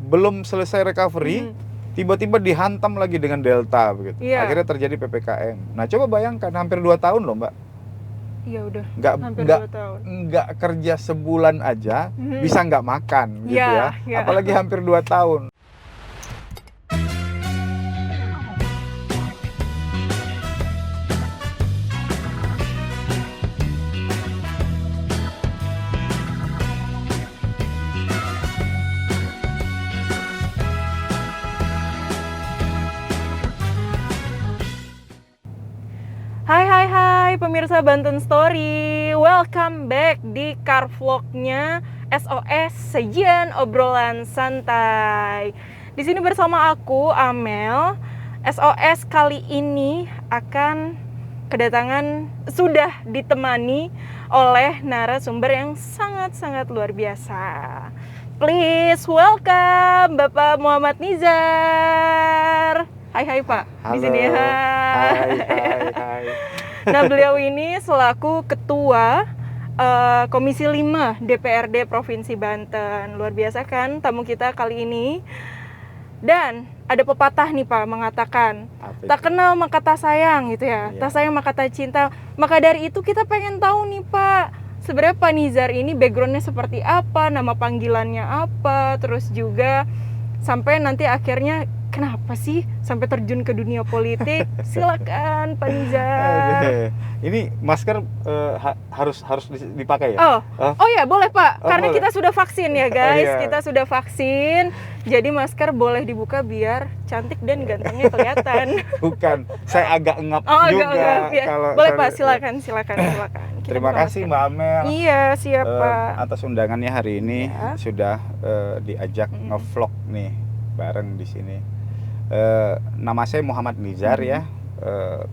belum selesai recovery, tiba-tiba dihantam lagi dengan Delta begitu. Iya. Akhirnya terjadi PPKM. Nah, coba bayangkan hampir 2 tahun loh, Mbak. Iya udah. Hampir 2 tahun. Nggak kerja sebulan aja bisa nggak makan gitu ya. Apalagi hampir 2 tahun. Hai pemirsa Banten Story, welcome back di car vlognya SOS Sajian Obrolan Santai. Di sini bersama aku Amel. SOS kali ini akan kedatangan, sudah ditemani oleh narasumber yang sangat-sangat luar biasa. Please welcome Bapak Muhammad Nizar. Hai Pak. Halo. Di sini ya. Hai. Nah, beliau ini selaku Ketua Komisi 5 DPRD Provinsi Banten. Luar biasa kan tamu kita kali ini. Dan ada pepatah nih Pak mengatakan, tak kenal maka tak sayang gitu ya. Iya. Tak sayang maka tak cinta. Maka dari itu kita pengen tahu nih Pak, sebenarnya Pak Nizar ini backgroundnya seperti apa, nama panggilannya apa, terus juga sampai nanti akhirnya kenapa sih sampai terjun ke dunia politik? Silakan Pak Nizar. Ini masker harus dipakai ya? Oh ya boleh Pak, karena boleh. kita sudah vaksin ya guys. Iya. Kita sudah vaksin, jadi masker boleh dibuka biar cantik dan gantengnya kelihatan. Bukan, saya agak ngap juga. Agak ya. Kalau boleh Pak, silakan. Kita Terima buka kasih masker. Mbak Amel. Iya siap Pak. Atas undangannya hari ini Ya. sudah diajak ngevlog nih bareng di sini. Nama saya Muhammad Nizar ya,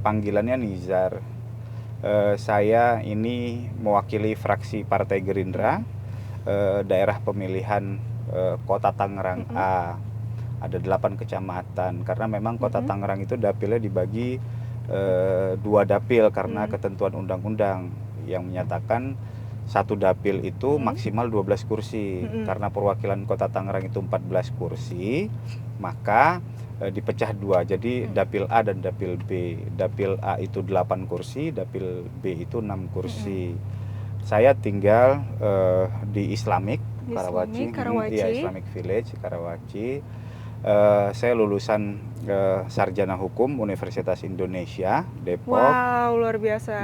panggilannya Nizar. Saya ini mewakili fraksi Partai Gerindra, daerah pemilihan Kota Tangerang A. Ada 8 kecamatan, karena memang Kota Tangerang itu dapilnya dibagi 2 dapil karena ketentuan undang-undang yang menyatakan satu dapil itu maksimal 12 kursi. Karena perwakilan Kota Tangerang itu 14 kursi, maka dipecah 2. Jadi dapil A dan dapil B. Dapil A itu 8 kursi, dapil B itu 6 kursi. Saya tinggal di Islamic Karawaci. Iya, Islamic Village Karawaci. Saya lulusan sarjana hukum Universitas Indonesia Depok. Wow, luar biasa.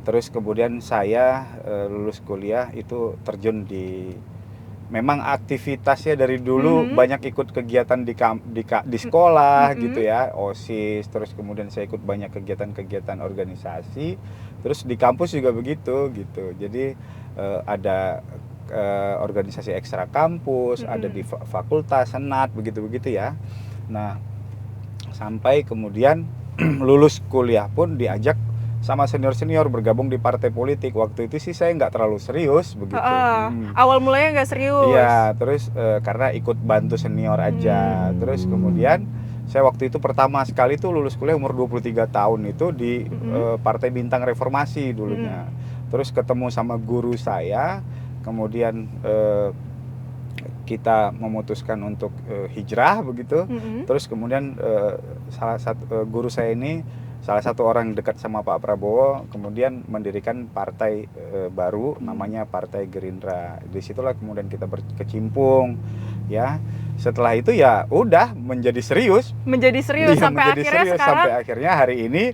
Terus kemudian saya lulus kuliah itu terjun di, memang aktivitasnya dari dulu banyak ikut kegiatan di sekolah gitu ya, OSIS. Terus kemudian saya ikut banyak kegiatan-kegiatan organisasi. Terus di kampus juga begitu gitu. Jadi ada organisasi ekstra kampus, ada di fakultas, senat, begitu-begitu ya. Nah, sampai kemudian lulus kuliah pun diajak sama senior-senior bergabung di partai politik. Waktu itu sih saya nggak terlalu serius begitu. Awal mulanya nggak serius. Iya, terus karena ikut bantu senior aja. Terus kemudian saya waktu itu pertama sekali tuh lulus kuliah umur 23 tahun itu di Partai Bintang Reformasi dulunya. Terus ketemu sama guru saya, kemudian kita memutuskan untuk hijrah begitu. Terus kemudian salah satu guru saya ini salah satu orang dekat sama Pak Prabowo, kemudian mendirikan partai baru namanya Partai Gerindra. Disitulah kemudian kita berkecimpung ya. Setelah itu ya udah menjadi serius sampai akhirnya hari ini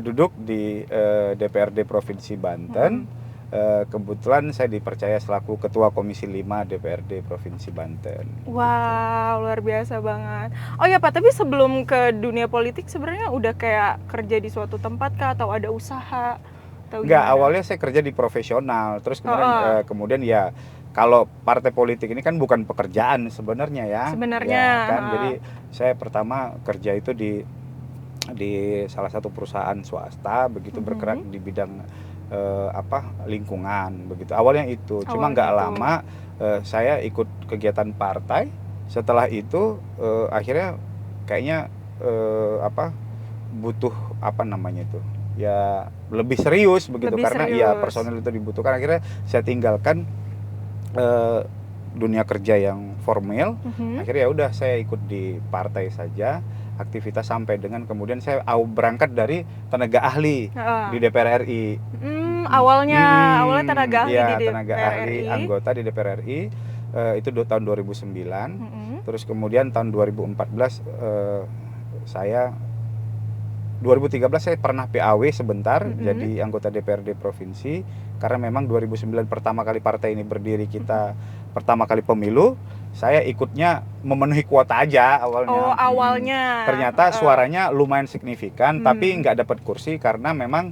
duduk di DPRD Provinsi Banten. Kebetulan saya dipercaya selaku Ketua Komisi 5 DPRD Provinsi Banten. Wow, luar biasa banget. Oh ya Pak, tapi sebelum ke dunia politik sebenarnya udah kayak kerja di suatu tempat kah atau ada usaha? Enggak, awalnya saya kerja di profesional. Terus kemudian kemudian ya kalau partai politik ini kan bukan pekerjaan sebenarnya ya. Sebenarnya. Ya, kan? Jadi saya pertama kerja itu di salah satu perusahaan swasta begitu, bergerak di bidang lingkungan begitu. Awalnya itu, cuma nggak lama saya ikut kegiatan partai. Setelah itu akhirnya kayaknya butuh ya lebih serius begitu, karena ya personel itu dibutuhkan. Akhirnya saya tinggalkan dunia kerja yang formal. Mhm. Akhirnya ya udah saya ikut di partai saja, aktivitas sampai dengan kemudian saya berangkat dari tenaga ahli Heeh. di DPR RI. Awalnya tenaga ahli di Iya, tenaga DPR ahli RI. anggota di DPR RI. Itu tahun 2009. Mhm. Terus kemudian tahun 2014 saya 2013 saya pernah PAW sebentar jadi anggota DPRD provinsi, karena memang 2009 pertama kali partai ini berdiri, kita pertama kali pemilu, saya ikutnya memenuhi kuota aja awalnya. Oh, awalnya. Ternyata suaranya lumayan signifikan, tapi Hmm. nggak dapat kursi karena memang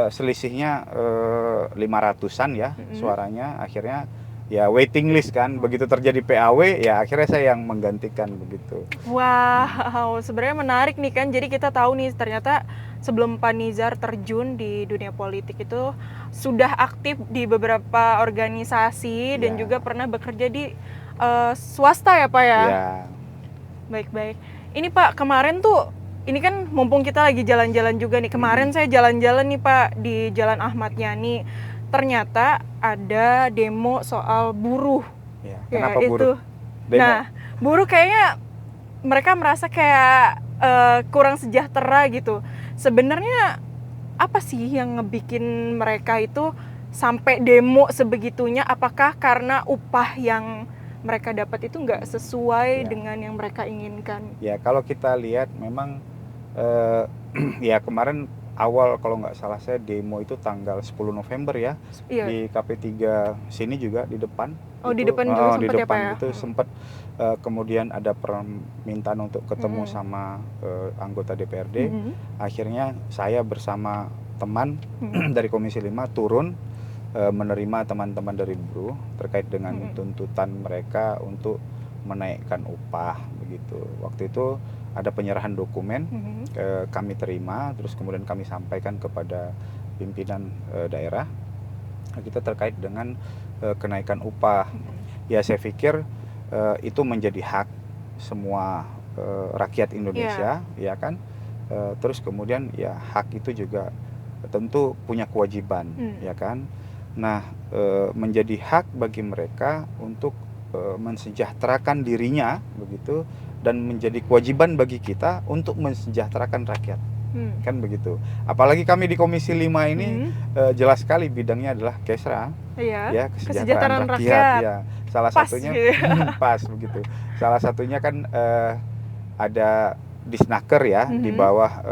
selisihnya 500-an ya suaranya. Akhirnya ya waiting list kan, begitu terjadi PAW ya akhirnya saya yang menggantikan begitu. Wow, sebenarnya menarik nih kan. Jadi kita tahu nih ternyata sebelum Pak Nizar terjun di dunia politik itu sudah aktif di beberapa organisasi dan Ya. juga pernah bekerja di swasta ya Pak ya? Ya. Baik-baik. Ini Pak, kemarin tuh, ini kan mumpung kita lagi jalan-jalan juga nih. Kemarin saya jalan-jalan nih Pak di Jalan Ahmad Yani. Ternyata ada demo soal buruh. Ya, Ya, kenapa itu. buruh? Demo? Nah, buruh kayaknya mereka merasa kayak kurang sejahtera gitu. Sebenarnya apa sih yang ngebikin mereka itu sampai demo sebegitunya? Apakah karena upah yang mereka dapat itu nggak sesuai Ya. dengan yang mereka inginkan? Ya, kalau kita lihat memang ya kemarin awal kalau nggak salah saya demo itu tanggal 10 November ya, Iya. di KP3 sini juga di depan. Oh, di Itu, depan juga di sempat ya depan Pak ya? itu sempat kemudian ada permintaan untuk ketemu sama anggota DPRD. Akhirnya saya bersama teman dari Komisi 5 turun menerima teman-teman dari buruh terkait dengan tuntutan mereka untuk menaikkan upah begitu. Waktu itu ada penyerahan dokumen, kami terima, terus kemudian kami sampaikan kepada pimpinan daerah kita terkait dengan kenaikan upah. Ya saya pikir itu menjadi hak semua rakyat Indonesia, ya kan. Terus kemudian ya hak itu juga tentu punya kewajiban, ya kan. Nah, menjadi hak bagi mereka untuk mensejahterakan dirinya begitu, dan menjadi kewajiban bagi kita untuk mensejahterakan rakyat. Kan begitu. Apalagi kami di Komisi 5 ini jelas sekali bidangnya adalah Kesra. Iya. Ya, kesejahteraan rakyat. Ya, salah Pas satunya gitu. pas begitu. Salah satunya kan ada Disnaker ya di bawah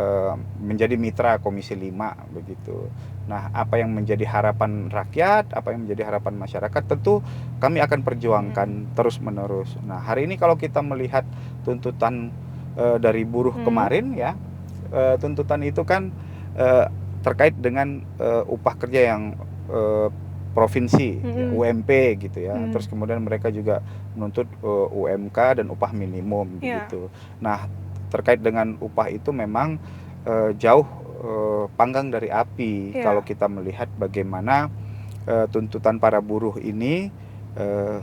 menjadi mitra Komisi 5 begitu. Nah, apa yang menjadi harapan rakyat, apa yang menjadi harapan masyarakat, tentu kami akan perjuangkan terus-menerus. Nah, hari ini kalau kita melihat tuntutan dari buruh kemarin ya, tuntutan itu kan terkait dengan upah kerja yang provinsi, ya, UMP gitu ya. Terus kemudian mereka juga menuntut UMK dan upah minimum gitu. Nah, terkait dengan upah itu memang jauh panggang dari api kalau kita melihat bagaimana tuntutan para buruh ini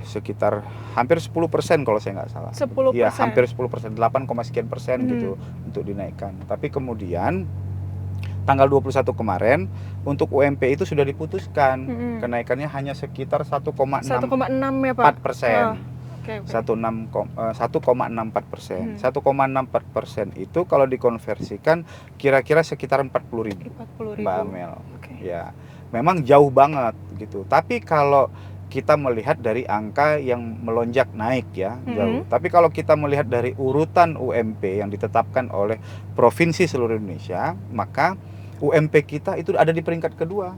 sekitar hampir 10% kalau saya nggak salah. 10%. Iya, hampir 10%, 8, sekian persen gitu untuk dinaikkan. Tapi kemudian tanggal 21 kemarin untuk UMP itu sudah diputuskan kenaikannya hanya sekitar 1,64%. 1,6 ya Pak? 1,64%. 1,64% itu kalau dikonversikan kira-kira sekitar 40.000. Mbak Amel. Ya, memang jauh banget gitu. Tapi kalau kita melihat dari angka yang melonjak naik ya, jauh. Tapi kalau kita melihat dari urutan UMP yang ditetapkan oleh provinsi seluruh Indonesia, maka UMP kita itu ada di peringkat kedua.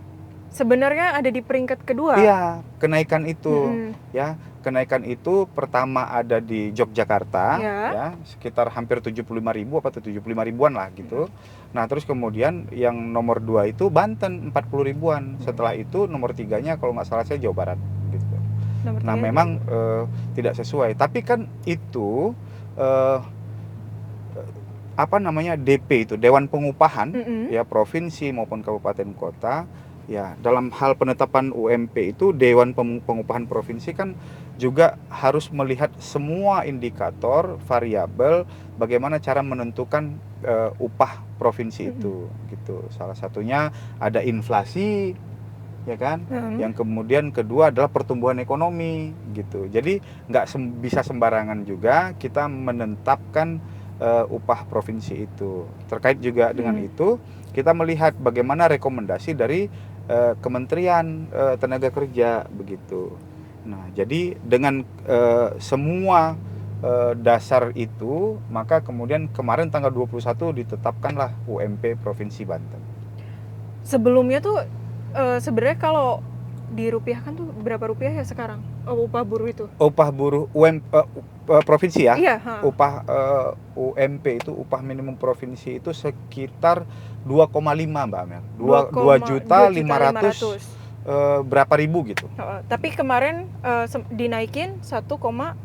Sebenarnya ada di peringkat kedua? Iya, kenaikan itu ya. Kenaikan itu pertama ada di Yogyakarta ya, sekitar hampir 75.000 apa 75.000-an lah gitu. Nah, terus kemudian yang nomor 2 itu Banten 40.000-an. Setelah itu nomor 3-nya kalau nggak salah saya Jawa Barat gitu. Nah, memang tidak sesuai. Tapi kan itu apa namanya DP itu Dewan Pengupahan ya provinsi maupun kabupaten kota. Ya, dalam hal penetapan UMP itu Dewan Pengupahan Provinsi kan juga harus melihat semua indikator, variabel, bagaimana cara menentukan upah provinsi itu, gitu. Salah satunya ada inflasi, ya kan? Yang kemudian kedua adalah pertumbuhan ekonomi gitu. Jadi nggak bisa sembarangan juga kita menetapkan upah provinsi itu. Terkait juga dengan itu, kita melihat bagaimana rekomendasi dari Kementerian Tenaga Kerja begitu. Nah, jadi dengan semua dasar itu, maka kemudian kemarin tanggal 21 ditetapkanlah UMP Provinsi Banten. Sebelumnya tuh sebenarnya kalau dirupiahkan tuh berapa rupiah ya sekarang upah buruh itu? Upah buruh provinsi ya? Iya. Upah UMP itu, upah minimum provinsi itu sekitar 2,5 Mbak Amel. 2.500.000 berapa ribu gitu. Tapi kemarin dinaikin 1,6%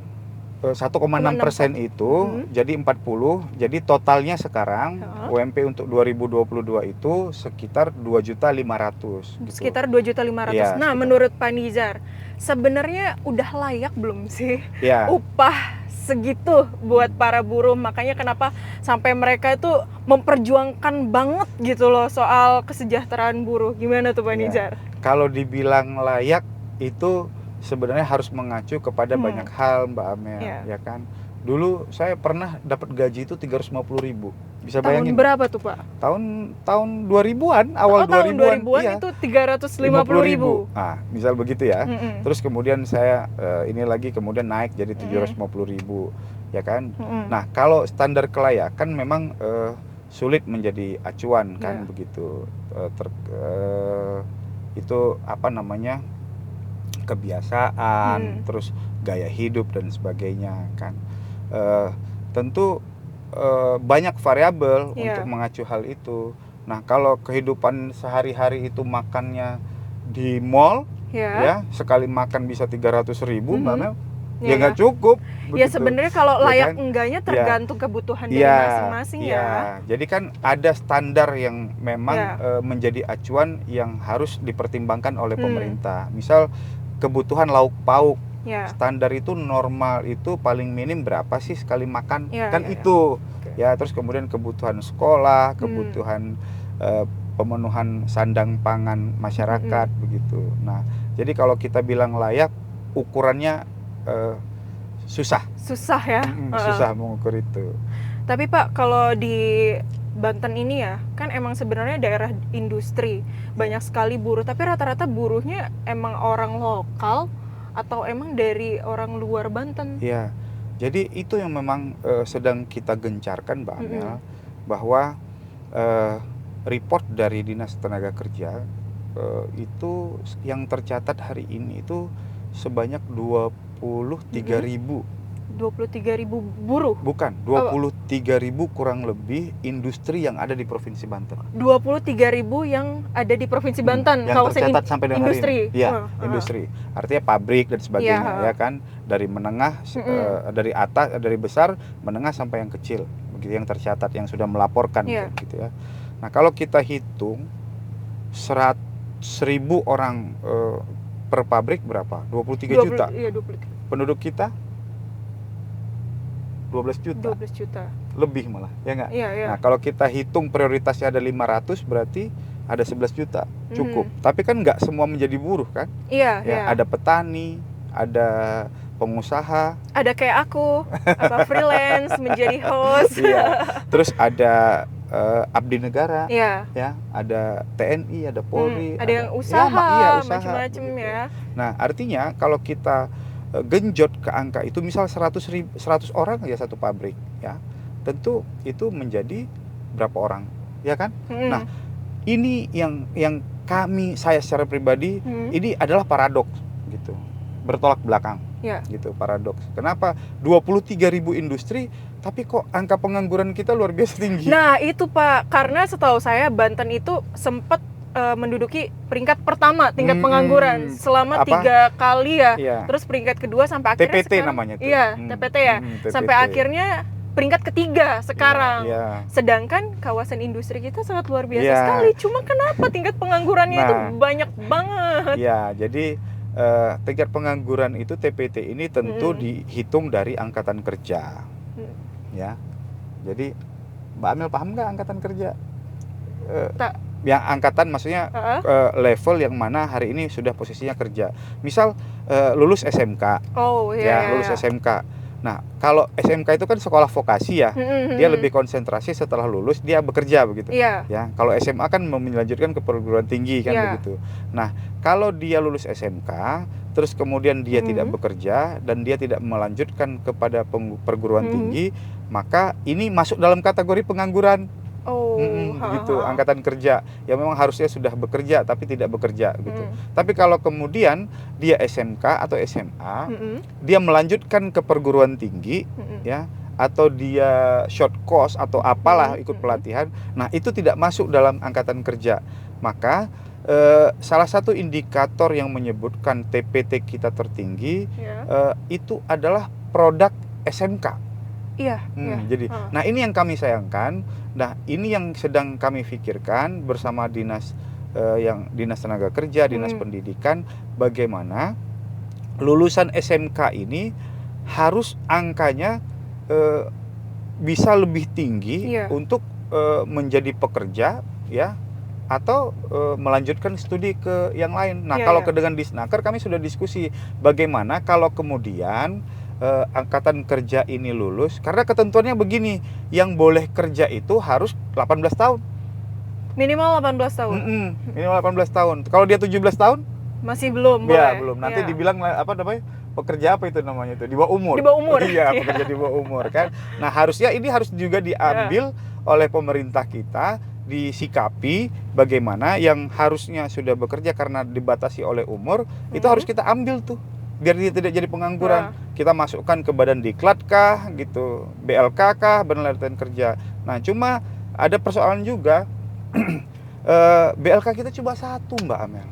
itu jadi 40, jadi totalnya sekarang UMP untuk 2022 itu sekitar 2.500.000 gitu. Sekitar 2.500.000. Ya, nah, sekitar. Menurut Pak Nizar, sebenarnya udah layak belum sih upah segitu buat para buruh? Makanya kenapa sampai mereka itu memperjuangkan banget gitu loh soal kesejahteraan buruh. Gimana tuh Pak Nizar? Kalau dibilang layak itu sebenarnya harus mengacu kepada banyak hal Mbak Amel, ya kan. Dulu saya pernah dapat gaji itu 350.000. Bisa bayangin? Tahun berapa tuh Pak? Tahun 2000-an, awal 2000-an. Tahun 2000-an itu 350.000. Nah, misal begitu ya. Terus kemudian saya ini lagi kemudian naik jadi 750.000, ya kan. Nah, kalau standar kelayakan memang sulit menjadi acuan kan begitu. Itu apa namanya? Kebiasaan, terus gaya hidup dan sebagainya kan. Tentu banyak variabel untuk mengacu hal itu. Nah, kalau kehidupan sehari-hari itu makannya di mall, ya sekali makan bisa 300.000 Mbak Mel, ya nggak cukup. Ya sebenarnya kalau layak enggaknya tergantung kebutuhan dari masing-masing ya. Jadi kan ada standar yang memang menjadi acuan yang harus dipertimbangkan oleh pemerintah. Misal kebutuhan lauk pauk, standar itu normal itu paling minim berapa sih sekali makan, itu. Ya, terus kemudian kebutuhan sekolah, kebutuhan pemenuhan sandang pangan masyarakat begitu. Nah, jadi kalau kita bilang layak, ukurannya susah ya. Susah mengukur itu. Tapi Pak, kalau di Banten ini ya, kan emang sebenarnya daerah industri, banyak sekali buruh, tapi rata-rata buruhnya emang orang lokal atau emang dari orang luar Banten? Iya, jadi itu yang memang sedang kita gencarkan Mbak Amel, bahwa report dari Dinas Tenaga Kerja itu yang tercatat hari ini itu sebanyak 23.000. 23.000 buruh? Bukan, 23.000 kurang lebih industri yang ada di Provinsi Banten. 23.000 yang ada di Provinsi Banten, yang tercatat sampai dengan industri. Hari ini. Ya, industri. Artinya pabrik dan sebagainya, ya kan. Dari menengah, dari atas, dari besar, menengah sampai yang kecil, begitu yang tercatat, yang sudah melaporkan, gitu ya. Nah, kalau kita hitung 100.000 orang per pabrik berapa? 23 juta. Iya, 23. Penduduk kita 12 juta. Lebih malah, ya nggak? Nah, kalau kita hitung prioritasnya ada 500, berarti ada 11 juta, cukup. Tapi kan nggak semua menjadi buruh kan? Ada petani, ada pengusaha. Ada kayak aku, freelance, menjadi host. Terus ada abdi negara, ya, ada TNI, ada Polri. Ada yang usaha, macam-macam ya. Nah, artinya kalau kita genjot ke angka itu, misal 100 orang aja satu pabrik, ya tentu itu menjadi berapa orang, ya kan? Nah, ini yang saya secara pribadi ini adalah paradoks gitu, bertolak belakang, gitu, paradoks. Kenapa 23.000 industri tapi kok angka pengangguran kita luar biasa tinggi? Nah itu Pak, karena setahu saya Banten itu sempat menduduki peringkat pertama tingkat pengangguran selama 3 kali ya. Terus peringkat kedua sampai akhirnya TPT sekarang, namanya tuh. TPT ya. Sampai akhirnya peringkat ketiga sekarang. Sedangkan kawasan industri kita sangat luar biasa sekali. Cuma kenapa tingkat penganggurannya itu banyak banget? Ya, jadi tingkat pengangguran itu TPT ini tentu dihitung dari angkatan kerja. Ya. Jadi Mbak Amel paham nggak angkatan kerja? yang angkatan maksudnya Heeh. level yang mana hari ini sudah posisinya kerja. Misal lulus SMK, Oh, ya lulus SMK. Nah, kalau SMK itu kan sekolah vokasi ya, dia lebih konsentrasi setelah lulus dia bekerja begitu. Iya. Ya, kalau SMA kan melanjutkan ke perguruan tinggi kan Iya. begitu. Nah, kalau dia lulus SMK, terus kemudian dia tidak bekerja dan dia tidak melanjutkan kepada perguruan tinggi, maka ini masuk dalam kategori pengangguran. Oh, Begitu, angkatan kerja yang memang harusnya sudah bekerja tapi tidak bekerja gitu. Tapi kalau kemudian dia SMK atau SMA, dia melanjutkan ke perguruan tinggi, ya, atau dia short course atau apalah ikut pelatihan, nah itu tidak masuk dalam angkatan kerja. Maka salah satu indikator yang menyebutkan TPT kita tertinggi itu adalah produk SMK. Iya. Jadi, nah ini yang kami sayangkan. Nah, ini yang sedang kami pikirkan bersama dinas dinas tenaga kerja, dinas pendidikan, bagaimana lulusan SMK ini harus angkanya bisa lebih tinggi untuk menjadi pekerja, ya, atau melanjutkan studi ke yang lain. Nah, kalau dengan Disnaker kami sudah diskusi bagaimana kalau kemudian angkatan kerja ini lulus, karena ketentuannya begini, yang boleh kerja itu harus 18 tahun. Minimal 18 tahun. Minimal 18 tahun. Kalau dia 17 tahun? Masih belum Ya, boleh. belum. Nanti dibilang apa namanya? Pekerja apa itu namanya itu? Di bawah umur. Di bawah umur. Iya, pekerja di bawah umur kan. Nah, harusnya ini harus juga diambil oleh pemerintah kita, disikapi bagaimana yang harusnya sudah bekerja karena dibatasi oleh umur, itu harus kita ambil tuh biar dia tidak jadi pengangguran. Kita masukkan ke badan diklat kah gitu, BLK kah, badan latihan kerja. Nah, cuma ada persoalan juga. BLK kita cuma satu, Mbak Amel.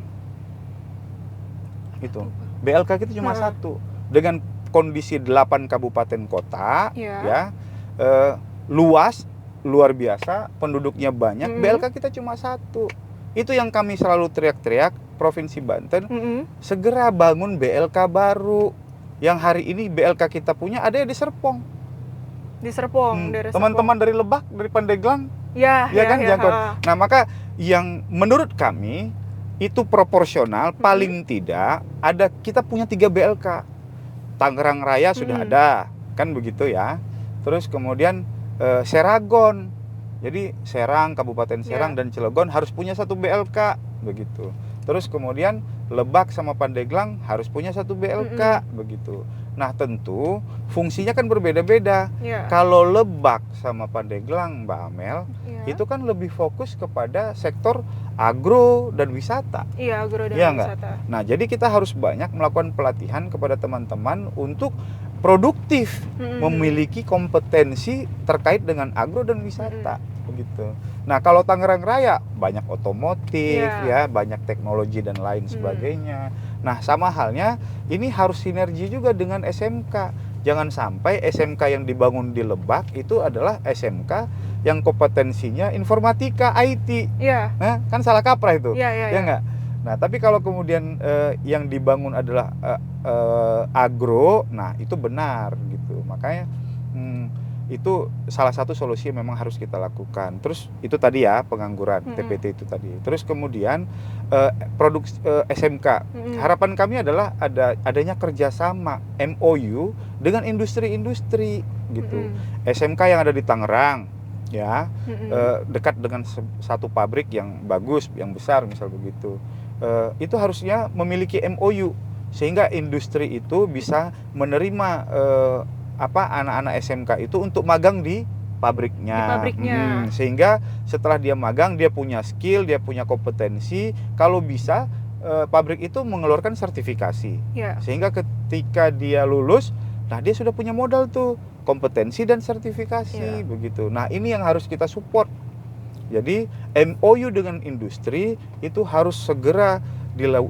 Itu. BLK kita cuma satu. Dengan kondisi 8 kabupaten kota, ya, luas, luar biasa, penduduknya banyak, BLK kita cuma satu. Itu yang kami selalu teriak-teriak, Provinsi Banten, segera bangun BLK baru. Yang hari ini BLK kita punya ada di Serpong. Di Serpong, teman-teman dari Lebak, dari Pandeglang, ya kan, jangkauan. Nah, maka yang menurut kami itu proporsional, paling tidak ada, kita punya 3 BLK. Tangerang Raya sudah ada, kan begitu ya. Terus kemudian Seragon. Jadi Serang, Kabupaten Serang dan Cilegon harus punya 1 BLK begitu. Terus kemudian Lebak sama Pandeglang harus punya 1 BLK begitu. Nah, tentu fungsinya kan berbeda-beda. Kalau Lebak sama Pandeglang, Mbak Amel, itu kan lebih fokus kepada sektor agro dan wisata. Iya, agro dan wisata. Nah, jadi kita harus banyak melakukan pelatihan kepada teman-teman untuk produktif, memiliki kompetensi terkait dengan agro dan wisata begitu. Nah, kalau Tangerang Raya banyak otomotif, ya, banyak teknologi dan lain sebagainya. Nah, sama halnya ini harus sinergi juga dengan SMK. Jangan sampai SMK yang dibangun di Lebak itu adalah SMK yang kompetensinya informatika, IT. Nah, kan salah kaprah itu. Ya enggak? Nah, tapi kalau kemudian yang dibangun adalah agro, nah itu benar gitu. Makanya itu salah satu solusi yang memang harus kita lakukan. Terus itu tadi ya, pengangguran, TPT itu tadi. Terus kemudian produk SMK. Harapan kami adalah adanya kerjasama MOU dengan industri-industri gitu. SMK yang ada di Tangerang, ya, dekat dengan satu pabrik yang bagus, yang besar misal begitu. Itu harusnya memiliki MOU sehingga industri itu bisa menerima anak-anak SMK itu untuk magang di pabriknya. Sehingga setelah dia magang, dia punya skill, dia punya kompetensi. Kalau bisa pabrik itu mengeluarkan sertifikasi. Sehingga ketika dia lulus, nah dia sudah punya modal tuh, kompetensi dan sertifikasi begitu. Nah, ini yang harus kita support. Jadi MOU dengan industri itu harus segera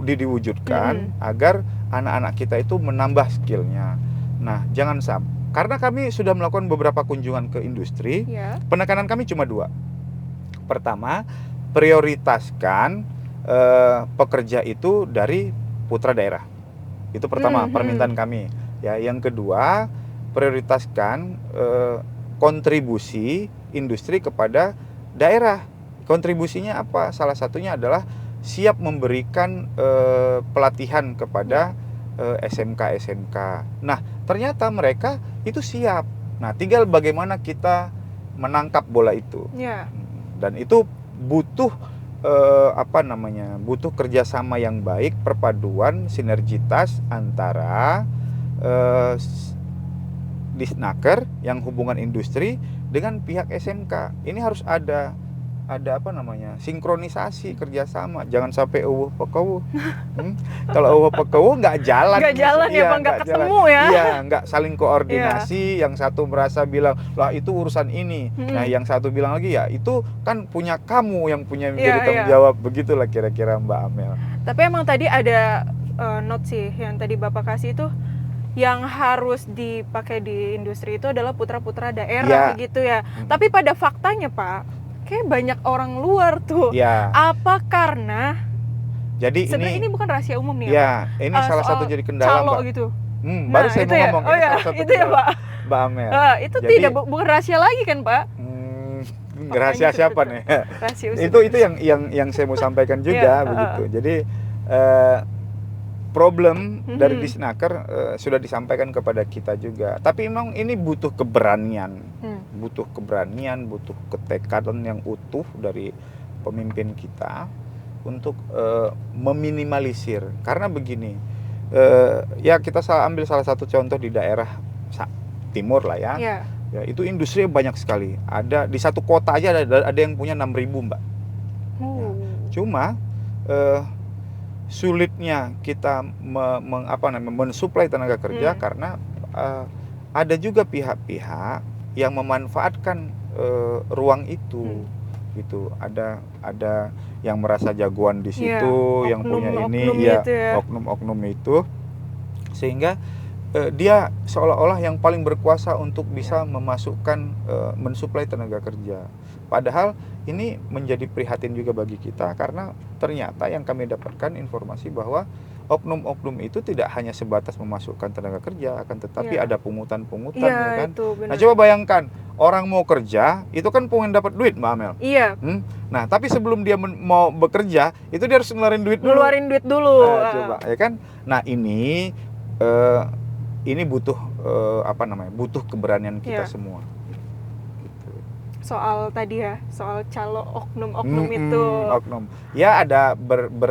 diwujudkan agar anak-anak kita itu menambah skillnya. Nah, jangan sampai, karena kami sudah melakukan beberapa kunjungan ke industri, penekanan kami cuma 2. Pertama, prioritaskan pekerja itu dari putra daerah. Itu pertama, permintaan kami. Ya, yang kedua, prioritaskan kontribusi industri kepada daerah Kontribusinya apa? Salah satunya adalah siap memberikan pelatihan kepada SMK-SMK. Nah, ternyata mereka itu siap. Nah, tinggal bagaimana kita menangkap bola itu. Ya. Dan itu butuh butuh kerjasama yang baik, perpaduan, sinergitas antara Disnaker yang hubungan industri dengan pihak SMK. Ini harus ada sinkronisasi kerjasama. Jangan sampai pekeuh. Kalau pekeuh nggak jalan. Nggak jalan ya, Pak, nggak ketemu ya. Iya, nggak saling koordinasi. Yang satu merasa bilang, lah itu urusan ini. Nah, yang satu bilang lagi, ya itu kan punya kamu yang punya menjadi tanggung jawab. Begitulah kira-kira Mbak Amel. Tapi emang tadi ada note sih yang tadi Bapak kasih itu, yang harus dipakai di industri itu adalah putra-putra daerah gitu ya. Tapi pada faktanya Pak, kayak banyak orang luar tuh. Ya. Apa karena? Jadi sebenarnya ini bukan rahasia umum nih ya. Ini salah satu jadi kendala calo Mbak. Gitu. Baru saya mau ngomong. Oh ya, itu ya Pak. Mbak Amel. Itu jadi, bukan rahasia lagi kan Pak? Rahasia siapa nih? Rahasia itu yang saya mau sampaikan juga begitu. Jadi problem dari Disnaker sudah disampaikan kepada kita juga. Tapi memang ini butuh keberanian, butuh ketekadon yang utuh dari pemimpin kita untuk meminimalisir. Karena begini, ya kita ambil salah satu contoh di daerah timur lah ya. Ya itu industri banyak sekali. Ada di satu kota aja ada yang punya 6.000 Mbak. Ya. Cuma sulitnya kita mensuplai tenaga kerja karena ada juga pihak-pihak yang memanfaatkan ruang itu gitu. Ada yang merasa jagoan di situ, yang punya ini oknum-oknum itu, sehingga dia seolah-olah yang paling berkuasa untuk bisa memasukkan mensuplai tenaga kerja. Padahal ini menjadi prihatin juga bagi kita karena ternyata yang kami dapatkan informasi bahwa oknum-oknum itu tidak hanya sebatas memasukkan tenaga kerja, akan tetapi ada pungutan-pungutan ya kan. Nah, coba bayangkan orang mau kerja itu kan pengen dapat duit Mbak Amel. Iya. Nah, tapi sebelum dia mau bekerja itu dia harus ngeluarin duit dulu. Nah, coba ya kan. Nah, ini butuh butuh keberanian kita semua. Soal tadi ya, soal calo oknum-oknum itu. Oknum. Ya ada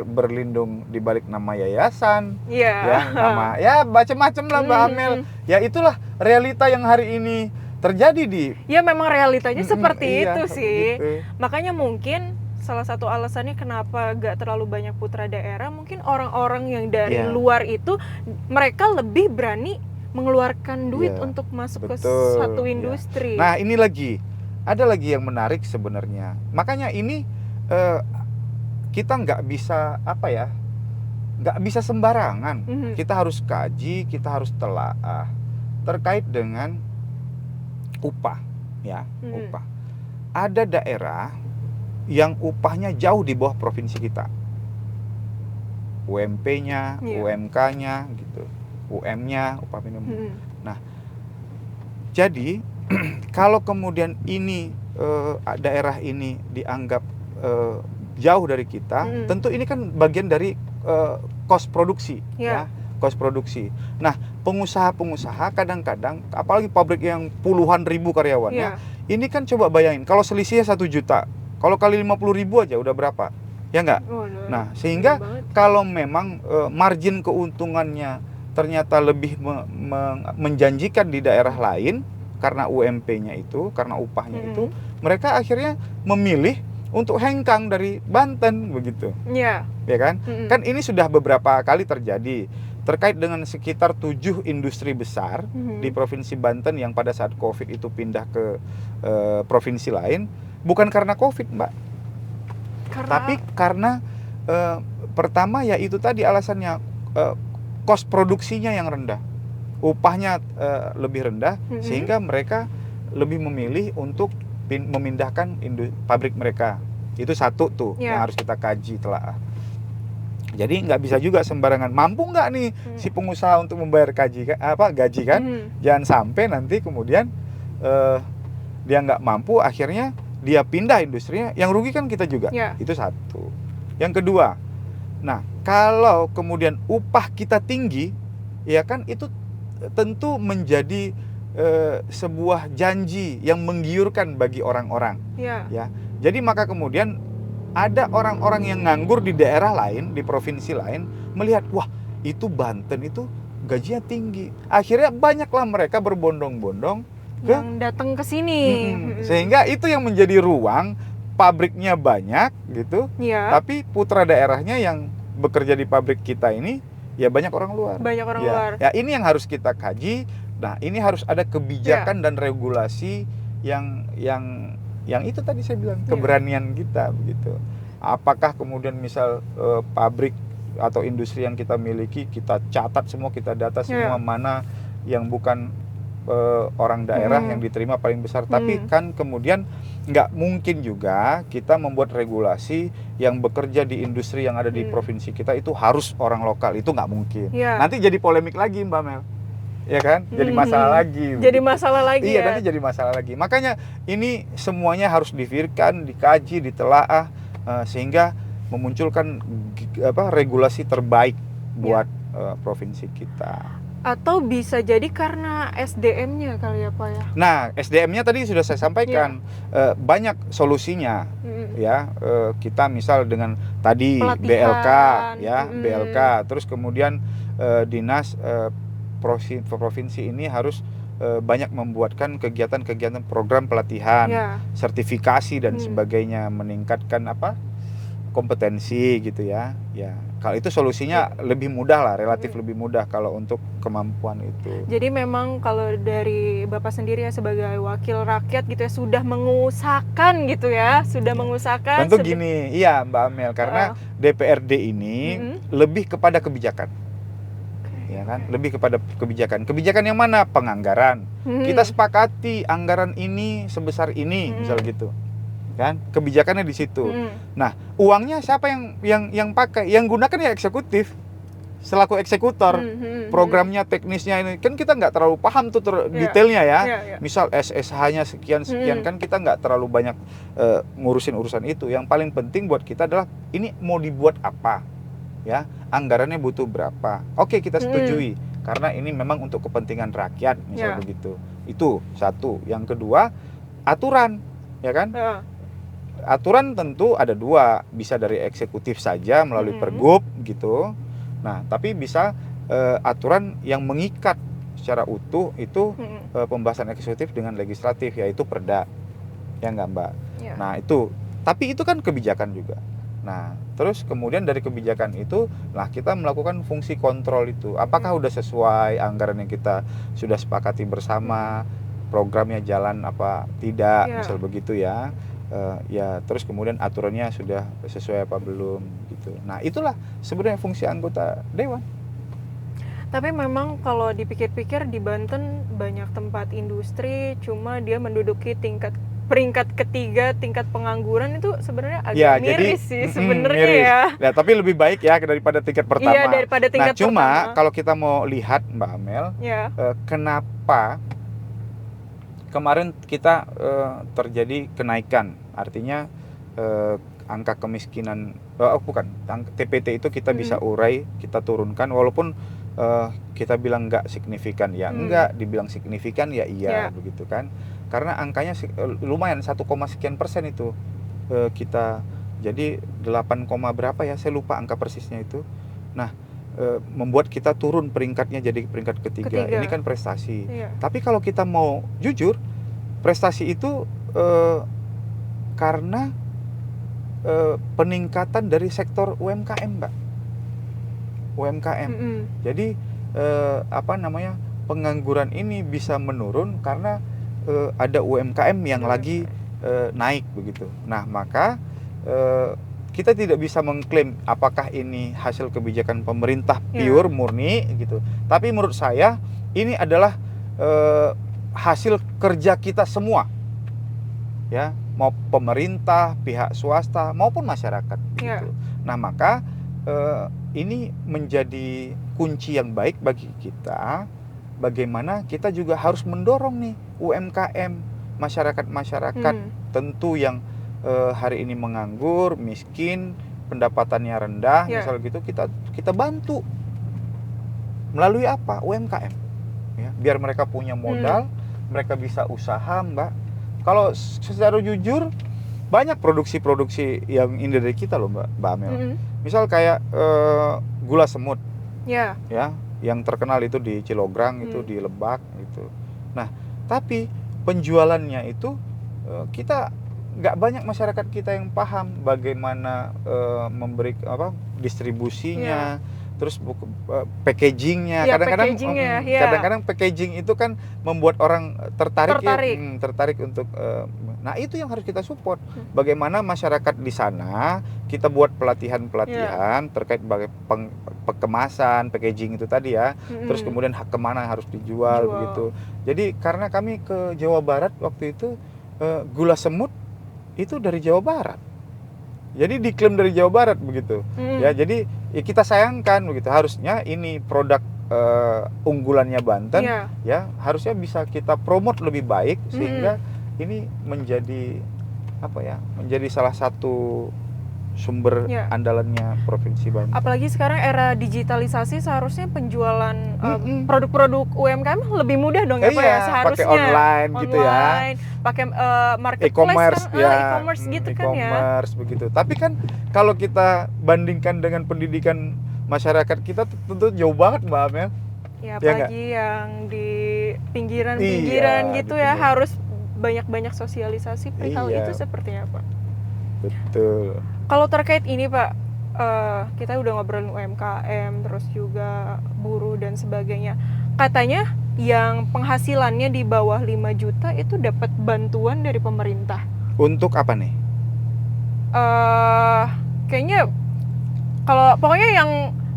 berlindung di balik nama yayasan. Ya, nama macam-macam lah Mbak Amel. Ya itulah realita yang hari ini terjadi di. Ya memang realitanya seperti itu sih. Gitu. Makanya mungkin salah satu alasannya kenapa gak terlalu banyak putra daerah, mungkin orang-orang yang dari luar itu mereka lebih berani mengeluarkan duit untuk masuk ke satu industri. Nah, ini ada lagi yang menarik sebenarnya. Makanya ini kita nggak bisa nggak bisa sembarangan. Kita harus kaji, kita harus telaah terkait dengan upah, upah. Ada daerah yang upahnya jauh di bawah provinsi kita. UMP-nya, UMK-nya gitu. UM-nya, upah minimum. Nah, jadi kalau kemudian ini daerah ini dianggap jauh dari kita, tentu ini kan bagian dari cost produksi, cost produksi. Nah, pengusaha-pengusaha kadang-kadang, apalagi pabrik yang puluhan ribu karyawannya, ini kan coba bayangin, kalau selisihnya 1 juta, kalau kali 50.000 aja udah berapa, ya nggak? Nah, sehingga kalau memang margin keuntungannya ternyata lebih menjanjikan di daerah lain, karena UMP-nya itu, karena upahnya itu, mereka akhirnya memilih untuk hengkang dari Banten begitu. Ya kan? Kan ini sudah beberapa kali terjadi terkait dengan sekitar 7 industri besar di Provinsi Banten yang pada saat Covid itu pindah ke provinsi lain, bukan karena Covid, Mbak. Tapi karena pertama ya itu tadi alasannya, kos produksinya yang rendah. Upahnya lebih rendah, sehingga mereka lebih memilih untuk memindahkan pabrik mereka. Itu satu tuh yang harus kita kaji telaah. Jadi nggak bisa juga sembarangan. Mampu nggak nih si pengusaha untuk membayar gaji kan? Jangan sampai nanti kemudian dia nggak mampu, akhirnya dia pindah industrinya, yang rugi kan kita juga. Ya. Itu satu. Yang kedua, nah kalau kemudian upah kita tinggi, ya kan itu tentu menjadi sebuah janji yang menggiurkan bagi orang-orang. Ya. Ya, jadi maka kemudian ada orang-orang yang nganggur di daerah lain, di provinsi lain, melihat wah itu Banten itu gajinya tinggi. Akhirnya banyaklah mereka berbondong-bondong yang datang ke sini. Sehingga itu yang menjadi ruang, pabriknya banyak gitu, Ya. tapi putra daerahnya yang bekerja di pabrik kita ini ya banyak orang luar. Banyak orang Ya. luar. Ya ini yang harus kita kaji. Nah ini harus ada kebijakan dan regulasi yang itu tadi saya bilang, keberanian kita begitu. Apakah kemudian misal pabrik atau industri yang kita miliki kita catat semua, kita data semua mana yang bukan orang daerah yang diterima paling besar. Tapi kan kemudian nggak mungkin juga kita membuat regulasi yang bekerja di industri yang ada di provinsi kita itu harus orang lokal, itu nggak mungkin. Nanti jadi polemik lagi Mbak Mel, ya kan? Jadi masalah lagi. Jadi masalah lagi. Iya, nanti jadi masalah lagi. Makanya ini semuanya harus dipikirkan, dikaji, ditelaah sehingga memunculkan regulasi terbaik buat provinsi kita. Atau bisa jadi karena SDM-nya kali ya Pak ya. Nah, SDM-nya tadi sudah saya sampaikan, banyak solusinya. Ya, kita misal dengan tadi pelatihan, BLK ya, BLK, terus kemudian dinas provinsi ini harus banyak membuatkan kegiatan-kegiatan program pelatihan, sertifikasi dan sebagainya, meningkatkan kompetensi gitu ya. Ya, kalau itu solusinya lebih mudah lah, relatif lebih mudah kalau untuk kemampuan itu. Jadi memang kalau dari Bapak sendiri ya sebagai wakil rakyat gitu ya sudah mengusahakan gitu ya, sudah mengusahakan. Tentu gini, iya Mbak Amel, karena DPRD ini lebih kepada kebijakan. Ya kan, lebih kepada kebijakan. Kebijakan yang mana? Penganggaran. Kita sepakati anggaran ini sebesar ini, misal gitu. Kan? Kebijakannya di situ. Nah, uangnya siapa yang pakai? Yang gunakan ya eksekutif. Selaku eksekutor. Programnya, teknisnya ini kan kita nggak terlalu paham tuh detailnya ya. Misal SSH-nya sekian kan kita nggak terlalu banyak ngurusin urusan itu. Yang paling penting buat kita adalah ini mau dibuat apa? Ya, anggarannya butuh berapa? Oke, kita setujui karena ini memang untuk kepentingan rakyat, misal begitu. Itu satu. Yang kedua, aturan, ya kan? Aturan tentu ada dua, bisa dari eksekutif saja melalui pergub gitu. Nah, tapi bisa aturan yang mengikat secara utuh itu pembahasan eksekutif dengan legislatif, yaitu perda, ya nggak Mbak? Nah itu, tapi itu kan kebijakan juga. Nah, terus kemudian dari kebijakan itu, nah kita melakukan fungsi kontrol itu. Apakah udah sesuai anggaran yang kita sudah sepakati bersama, programnya jalan apa tidak, misal begitu ya. Ya, terus kemudian aturannya sudah sesuai apa belum gitu. Nah, itulah sebenarnya fungsi anggota dewan. Tapi memang kalau dipikir-pikir di Banten banyak tempat industri, cuma dia menduduki peringkat ketiga tingkat pengangguran, itu sebenarnya agak miris sih sebenarnya ya. Ya, tapi lebih baik ya daripada tingkat pertama. Iya, daripada tingkat pertama. Cuma kalau kita mau lihat Mbak Amel, kenapa kemarin kita terjadi kenaikan, artinya angka kemiskinan, TPT itu kita bisa urai, kita turunkan, walaupun kita bilang nggak signifikan ya enggak, dibilang signifikan ya iya begitu kan, karena angkanya lumayan 1, sekian persen itu kita jadi 8, berapa ya, saya lupa angka persisnya itu. Nah, membuat kita turun peringkatnya jadi peringkat ketiga. Ini kan prestasi. Tapi kalau kita mau jujur, prestasi itu karena peningkatan dari sektor UMKM, Mbak. UMKM. Jadi pengangguran ini bisa menurun karena ada UMKM yang lagi naik begitu. Nah, maka kita tidak bisa mengklaim apakah ini hasil kebijakan pemerintah pure murni gitu. Tapi menurut saya ini adalah hasil kerja kita semua, ya, mau pemerintah, pihak swasta maupun masyarakat gitu. Nah, maka ini menjadi kunci yang baik bagi kita. Bagaimana kita juga harus mendorong nih UMKM masyarakat tentu yang hari ini menganggur, miskin, pendapatannya rendah, misal gitu, kita bantu melalui apa? UMKM, ya, biar mereka punya modal, mereka bisa usaha, Mbak. Kalau secara jujur banyak produksi-produksi yang ini dari kita loh, Mbak Amel. Misal kayak gula semut, ya, yang terkenal itu di Cilograng, itu di Lebak, gitu. Nah, tapi penjualannya itu kita nggak banyak masyarakat kita yang paham bagaimana memberi distribusinya, terus packagingnya. Kadang-kadang packaging itu kan membuat orang tertarik untuk nah itu yang harus kita support. Bagaimana masyarakat di sana kita buat pelatihan terkait kemasan, packaging itu tadi ya. Terus kemudian kemana harus dijual begitu. Jadi karena kami ke Jawa Barat waktu itu, gula semut itu dari Jawa Barat. Jadi diklaim dari Jawa Barat begitu. Ya, jadi kita sayangkan begitu. Harusnya ini produk unggulannya Banten, ya, harusnya bisa kita promote lebih baik sehingga ini menjadi menjadi salah satu sumber andalannya Provinsi Banten. Apalagi sekarang era digitalisasi, seharusnya penjualan produk-produk UMKM lebih mudah dong ya Pak ya, seharusnya. Pakai online gitu ya. Pakai marketplace e-commerce kan, e-commerce gitu kan ya. E-commerce begitu. Tapi kan kalau kita bandingkan dengan pendidikan masyarakat kita tentu jauh banget Mbak Amel. Ya apalagi yang di pinggiran-pinggiran gitu ya, harus banyak-banyak sosialisasi perihal itu seperti apa? Betul. Kalau terkait ini Pak, kita udah ngobrolin UMKM, terus juga buruh dan sebagainya. Katanya yang penghasilannya di bawah 5 juta itu dapat bantuan dari pemerintah. Untuk apa nih? Kayaknya kalau pokoknya yang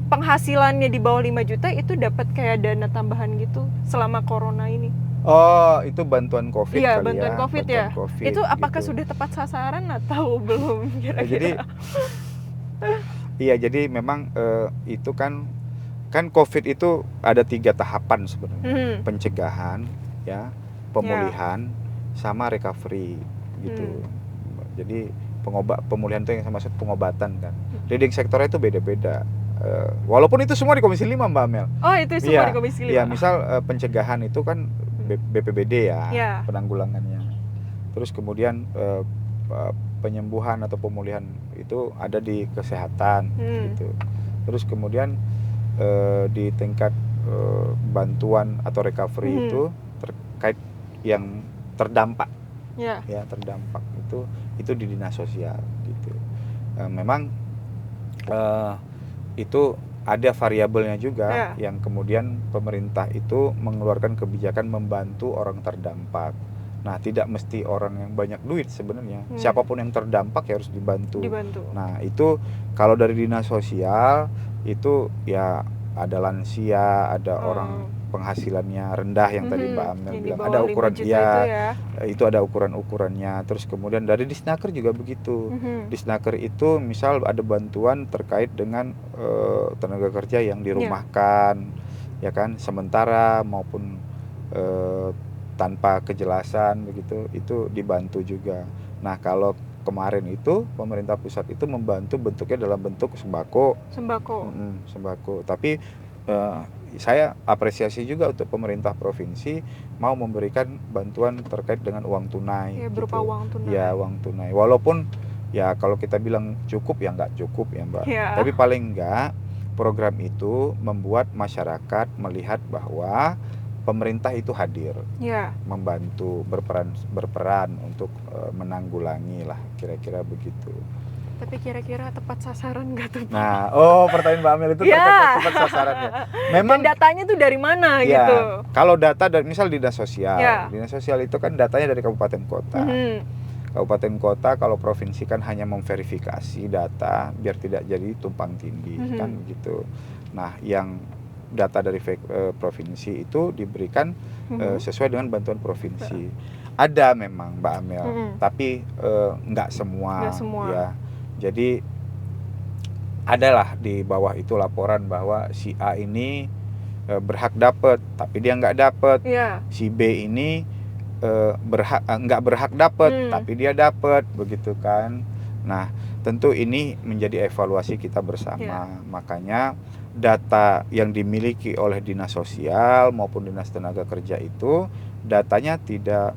penghasilannya di bawah 5 juta itu dapat kayak dana tambahan gitu selama corona ini. Oh, itu bantuan COVID kali ya. Iya, bantuan COVID ya. Itu apakah sudah tepat sasaran atau belum kira-kira? Jadi memang itu kan COVID itu ada 3 tahapan sebenarnya. Pencegahan, ya, pemulihan, sama recovery gitu. Jadi pemulihan itu yang maksud pengobatan kan. Leading sektornya itu beda-beda. Walaupun itu semua di Komisi 5 Mbak Amel. Oh, itu semua di Komisi 5. Iya, misal pencegahan itu kan BPBD ya, penanggulangannya. Terus kemudian penyembuhan atau pemulihan itu ada di kesehatan gitu. Terus kemudian di tingkat bantuan atau recovery itu terkait yang terdampak. Ya, terdampak itu di dinas sosial gitu. Memang itu ada variabelnya juga yang kemudian pemerintah itu mengeluarkan kebijakan membantu orang terdampak. Nah, tidak mesti orang yang banyak duit sebenarnya. Siapapun yang terdampak ya harus dibantu. Nah, itu kalau dari dinas sosial itu ya ada lansia, ada orang penghasilannya rendah yang tadi Mbak Amel bilang, ada ukuran itu ada ukuran-ukurannya. Terus kemudian dari Disnaker juga begitu. Disnaker itu misal ada bantuan terkait dengan tenaga kerja yang dirumahkan, ya kan, sementara maupun tanpa kejelasan begitu, itu dibantu juga. Nah, kalau kemarin itu pemerintah pusat itu membantu bentuknya dalam bentuk sembako. Tapi saya apresiasi juga untuk pemerintah provinsi mau memberikan bantuan terkait dengan uang tunai. Berupa uang tunai. Ya, uang tunai. Walaupun ya kalau kita bilang cukup ya nggak cukup ya Mbak. Tapi paling nggak program itu membuat masyarakat melihat bahwa pemerintah itu hadir, membantu, berperan untuk menanggulangi lah, kira-kira begitu. Tapi kira-kira tepat sasaran nggak tuh Pak? Nah, pertanyaan Mbak Amel itu tepat sasarannya. Memang dan datanya tuh dari mana gitu? Kalau data dari misal dinas sosial, dinas sosial itu kan datanya dari kabupaten kota. Kabupaten kota, kalau provinsi kan hanya memverifikasi data biar tidak jadi tumpang tindih kan gitu. Nah, yang data dari provinsi itu diberikan sesuai dengan bantuan provinsi. Ada memang Mbak Amel, tapi nggak semua. Ya. Jadi adalah di bawah itu laporan bahwa si A ini berhak dapat, tapi dia nggak dapat. Si B ini nggak berhak dapat, Hmm. tapi dia dapat, begitu kan. Nah, tentu ini menjadi evaluasi kita bersama. Makanya data yang dimiliki oleh dinas sosial maupun dinas tenaga kerja itu datanya tidak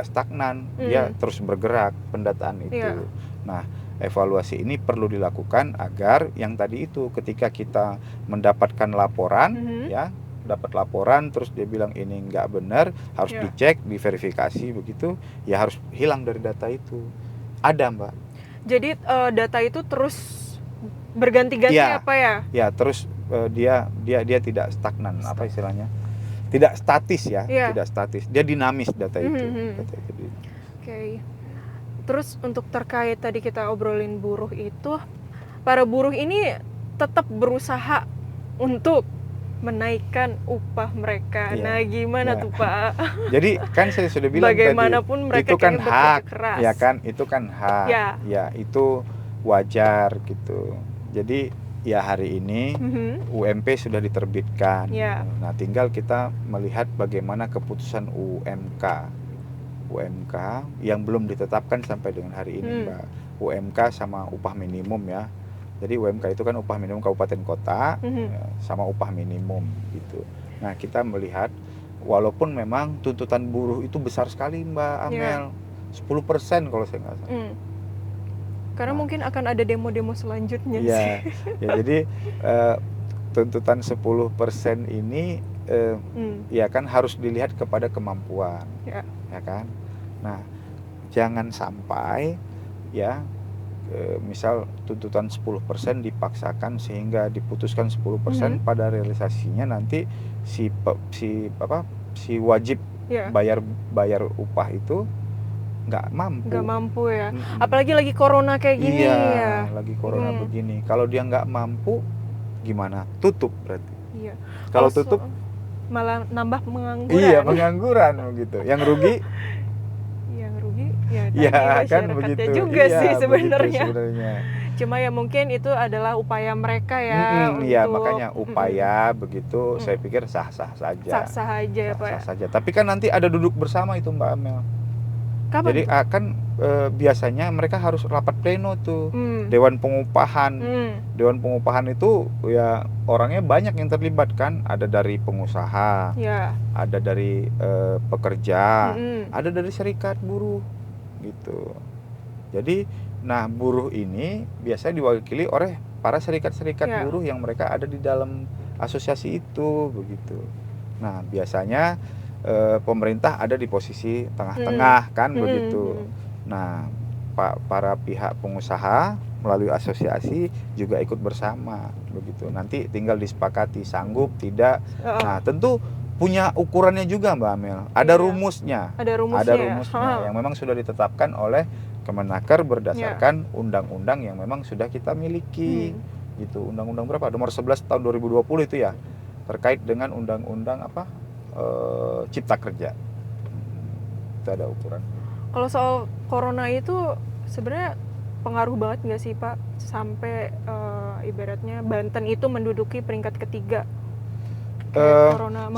stagnan, dia terus bergerak pendataan itu. Nah, evaluasi ini perlu dilakukan agar yang tadi itu ketika kita mendapatkan laporan, ya dapat laporan terus dia bilang ini nggak benar, harus dicek, diverifikasi begitu, ya harus hilang dari data itu. Ada, Mbak. Jadi data itu terus berganti-ganti apa ya? Ya, terus dia tidak stagnan, apa istilahnya? Tidak statis ya, tidak statis. Dia dinamis data itu. Oke. Terus untuk terkait tadi kita obrolin buruh itu, para buruh ini tetap berusaha untuk menaikkan upah mereka. Nah, gimana tuh, Pak? Jadi kan saya sudah bilang bagaimanapun tadi, mereka itu kan hak, keras. ya kan? Itu kan hak. Ya, itu wajar gitu. Jadi ya hari ini UMP sudah diterbitkan. Nah, tinggal kita melihat bagaimana keputusan UMK yang belum ditetapkan sampai dengan hari ini, Mbak. UMK sama upah minimum ya. Jadi UMK itu kan upah minimum kabupaten kota sama upah minimum gitu. Nah, kita melihat walaupun memang tuntutan buruh itu besar sekali, Mbak Amel. 10% kalau saya nggak salah. Karena mungkin akan ada demo-demo selanjutnya sih. Ya, jadi tuntutan 10% ini ya kan harus dilihat kepada kemampuan. Ya kan? Nah, jangan sampai ya misal tuntutan 10% dipaksakan sehingga diputuskan 10%, pada realisasinya nanti si wajib bayar upah itu nggak mampu ya. Apalagi lagi corona kayak gini ya. Lagi corona begini. Kalau dia nggak mampu gimana? Tutup berarti. Kalau tutup malah nambah pengangguran. Iya, pengangguran gitu. Yang rugi ya kan begitu juga sih sebenarnya. Cuma ya mungkin itu adalah upaya mereka ya. Iya, makanya upaya begitu saya pikir sah-sah saja. Sah-sah aja, Pak. Sah saja. Tapi kan nanti ada duduk bersama itu, Mbak Amel. Kapan jadi tuh? Akan biasanya mereka harus rapat pleno tuh. Dewan pengupahan. Dewan pengupahan itu ya orangnya banyak yang terlibat kan, ada dari pengusaha, ada dari pekerja, ada dari serikat buruh gitu. Jadi nah, buruh ini biasanya diwakili oleh para serikat-serikat buruh yang mereka ada di dalam asosiasi itu begitu. Nah, biasanya pemerintah ada di posisi tengah-tengah kan begitu. Nah, para pihak pengusaha melalui asosiasi juga ikut bersama begitu. Nanti tinggal disepakati sanggup tidak. Nah, tentu punya ukurannya juga, Mbak Amel. Ada rumusnya. Ada rumusnya yang memang sudah ditetapkan oleh Kemenaker berdasarkan undang-undang yang memang sudah kita miliki. Gitu. Undang-undang berapa? Nomor 11 tahun 2020 itu ya. Terkait dengan undang-undang Cipta Kerja. Itu ada ukuran. Kalau soal corona itu sebenarnya pengaruh banget nggak sih, Pak, sampai ibaratnya Banten itu menduduki peringkat ketiga?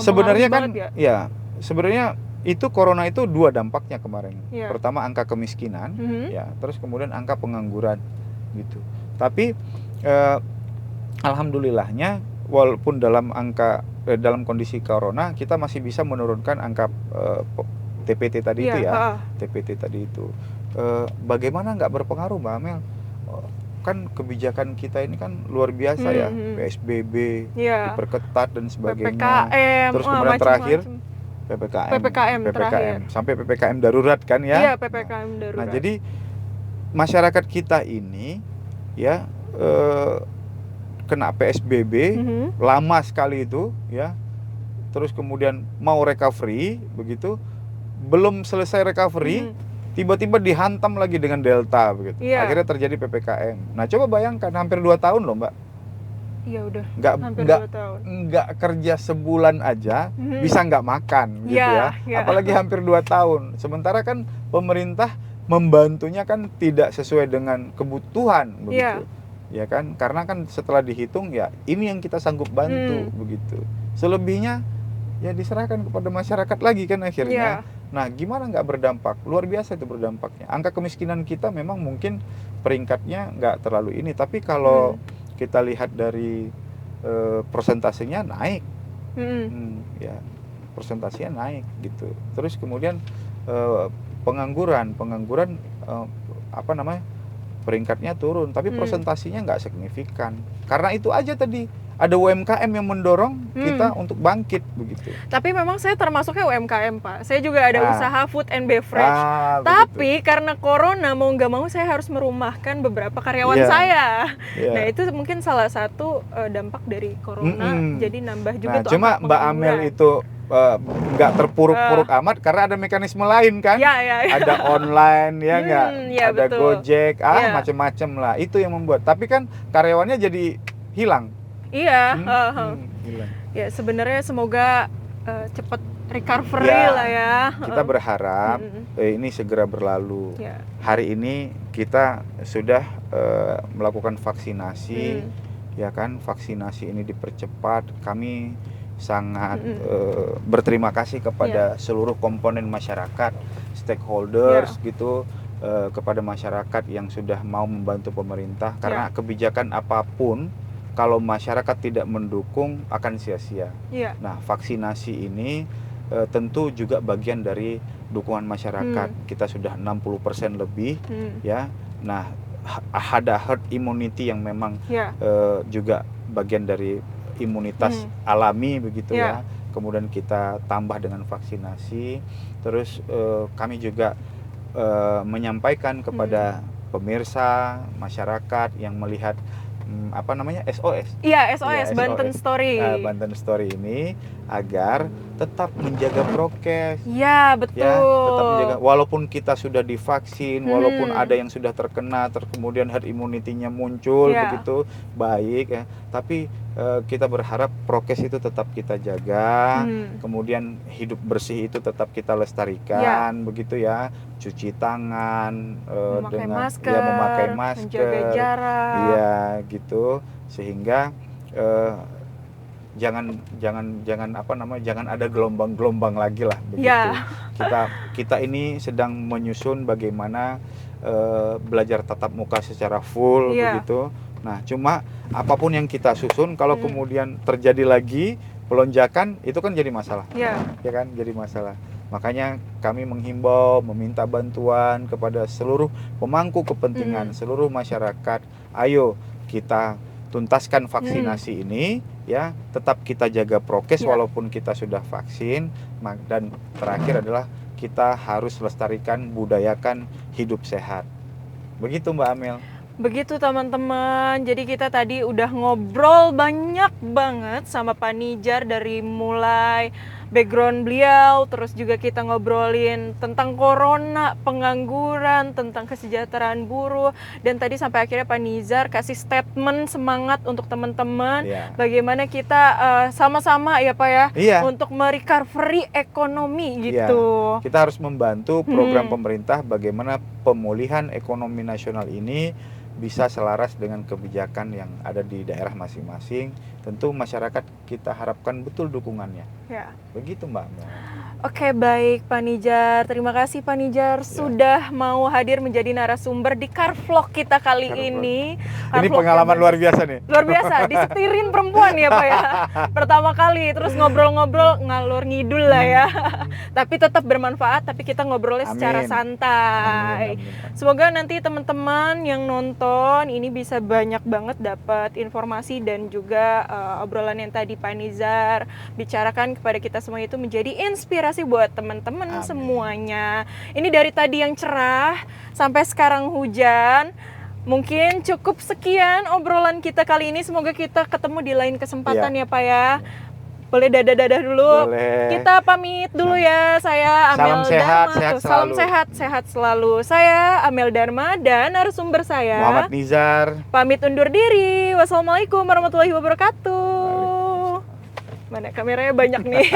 Sebenarnya kan ya sebenarnya itu corona itu dua dampaknya kemarin. Pertama angka kemiskinan, ya, terus kemudian angka pengangguran gitu. Tapi alhamdulillahnya walaupun dalam kondisi corona kita masih bisa menurunkan angka TPT tadi itu ya. TPT tadi itu bagaimana nggak berpengaruh, Mbak Amel? Kan kebijakan kita ini kan luar biasa ya, PSBB, diperketat dan sebagainya. PPKM, terus kemudian terakhir PPKM sampai PPKM darurat kan ya. Iya, PPKM darurat. Nah, jadi masyarakat kita ini ya kena PSBB lama sekali itu ya. Terus kemudian mau recovery begitu, belum selesai recovery tiba-tiba dihantam lagi dengan Delta begitu. Akhirnya terjadi PPKM. Nah, coba bayangkan hampir 2 tahun loh, Mbak. Iya, udah. Nggak kerja sebulan aja bisa nggak makan gitu ya. Apalagi hampir 2 tahun. Sementara kan pemerintah membantunya kan tidak sesuai dengan kebutuhan begitu. Ya kan? Karena kan setelah dihitung ya ini yang kita sanggup bantu begitu. Selebihnya ya diserahkan kepada masyarakat lagi kan akhirnya. Iya. Nah, gimana nggak berdampak? Luar biasa itu berdampaknya. Angka kemiskinan kita memang mungkin peringkatnya nggak terlalu ini, tapi kalau kita lihat dari persentasenya naik. Ya, persentasenya naik gitu. Terus kemudian pengangguran apa namanya, peringkatnya turun, tapi presentasinya nggak signifikan. Karena itu aja tadi, ada UMKM yang mendorong kita untuk bangkit begitu. Tapi memang saya termasuknya UMKM, Pak. Saya juga ada usaha food and beverage. Tapi karena corona mau nggak mau saya harus merumahkan beberapa karyawan saya. Nah, itu mungkin salah satu dampak dari corona. Jadi nambah juga tuh. Cuma Mbak Amel itu nggak terpuruk-puruk amat karena ada mekanisme lain kan. Ada online ya nggak, ada betul. Gojek, macem-macem lah. Itu yang membuat. Tapi kan karyawannya jadi hilang. Iya, ya sebenarnya semoga cepat recovery lah ya. Kita berharap ini segera berlalu. Hari ini kita sudah melakukan vaksinasi, ya kan? Vaksinasi ini dipercepat. Kami sangat berterima kasih kepada seluruh komponen masyarakat, stakeholders gitu, kepada masyarakat yang sudah mau membantu pemerintah. Karena kebijakan apapun, kalau masyarakat tidak mendukung akan sia-sia. Nah, vaksinasi ini tentu juga bagian dari dukungan masyarakat. Kita sudah 60% lebih, ya. Nah, ada herd immunity yang memang juga bagian dari imunitas alami begitu ya. Kemudian kita tambah dengan vaksinasi. Terus kami juga menyampaikan kepada pemirsa, masyarakat yang melihat apa namanya, SOS. Iya, SOS, Banten Story. Banten Story ini agar tetap menjaga prokes. Iya, betul. Ya, tetap menjaga, walaupun kita sudah divaksin, walaupun ada yang sudah terkena, kemudian herd immunity-nya muncul begitu baik ya. Tapi kita berharap prokes itu tetap kita jaga, kemudian hidup bersih itu tetap kita lestarikan begitu ya. Cuci tangan, memakai masker, memakai masker, menjaga jarak. Iya, gitu. Sehingga jangan apa namanya, jangan ada gelombang-gelombang lagi lah begitu. Kita ini sedang menyusun bagaimana belajar tatap muka secara full begitu. Nah, cuma apapun yang kita susun kalau kemudian terjadi lagi pelonjakan, itu kan jadi masalah. Ya kan, jadi masalah. Makanya kami menghimbau, meminta bantuan kepada seluruh pemangku kepentingan, seluruh masyarakat. Ayo kita tuntaskan vaksinasi ini ya, tetap kita jaga prokes walaupun kita sudah vaksin. Dan terakhir adalah kita harus lestarikan, budayakan hidup sehat. Begitu Mbak Amel. Begitu teman-teman, jadi kita tadi udah ngobrol banyak banget sama Pak Nidjar, dari mulai background beliau, terus juga kita ngobrolin tentang corona, pengangguran, tentang kesejahteraan buruh, dan tadi sampai akhirnya Pak Nidjar kasih statement semangat untuk teman-teman, bagaimana kita sama-sama ya Pak ya, untuk merecovery ekonomi gitu. Kita harus membantu program pemerintah bagaimana pemulihan ekonomi nasional ini bisa selaras dengan kebijakan yang ada di daerah masing-masing. Tentu masyarakat kita harapkan betul dukungannya. Begitu Mbak. Oke, baik Pak Nidjar. Terima kasih Pak Nidjar sudah mau hadir menjadi narasumber di Car Vlog kita kali ini. Ini pengalaman luar biasa nih. Luar biasa, disetirin perempuan ya Pak ya. Pertama kali, terus ngobrol-ngobrol ngalur ngidul lah ya. Tapi tetap bermanfaat, tapi kita ngobrolnya secara santai. Semoga nanti teman-teman yang nonton ini bisa banyak banget dapat informasi dan juga obrolan yang tadi Pak Nidjar bicarakan kepada kita semua itu menjadi inspirasi buat teman-teman semuanya. Ini dari tadi yang cerah sampai sekarang hujan. Mungkin cukup sekian obrolan kita kali ini. Semoga kita ketemu di lain kesempatan ya Pak ya. Boleh dadah-dadah dulu. Boleh. Kita pamit dulu ya. Saya Amel Dharma. Salam sehat selalu. Saya Amel Dharma dan narasumber saya Muhammad Nidjar. Pamit undur diri. Wassalamualaikum warahmatullahi wabarakatuh. Mana kameranya banyak nih.